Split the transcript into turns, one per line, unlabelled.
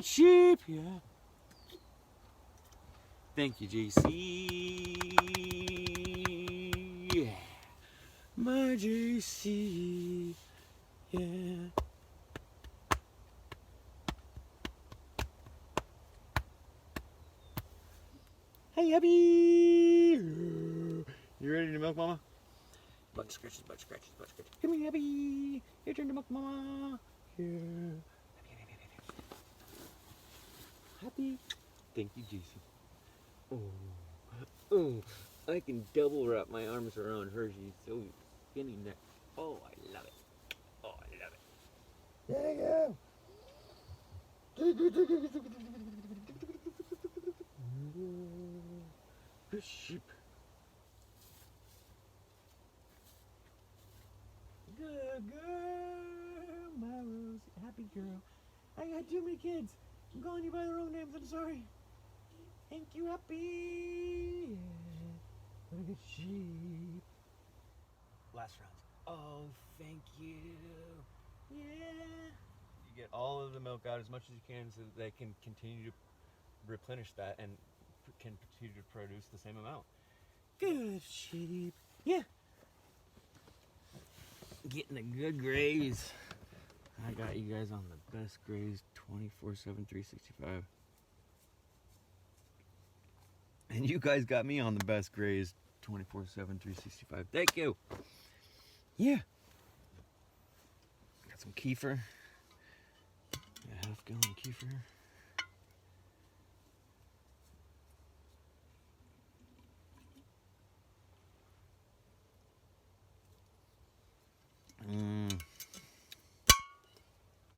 good sheep, yeah. Thank you, JC. Yeah. My JC, yeah. Hey, hubby. You ready to milk, Mama? Butt scratches, butt scratches, butt scratches. Come here, hubby. Your turn to milk, Mama. Here. Happy. Thank you, JC. Oh, I can double wrap my arms around her. She's so skinny neck. Oh, I love it. Oh, I love it. There you go. Good sheep. Good girl, my Rose. Happy girl. I got too many kids. I'm calling you by the wrong names. I'm sorry. Thank you, Happy. Yeah. What a good sheep. Last round. Oh, thank you. Yeah. You get all of the milk out as much as you can so that they can continue to replenish that and can continue to produce the same amount. Good sheep. Yeah. Getting a good graze. I got you guys on the best graze 24/7, 365. And you guys got me on the best graze 24/7, 365. Thank you. Yeah. Got some kefir. A half gallon of kefir.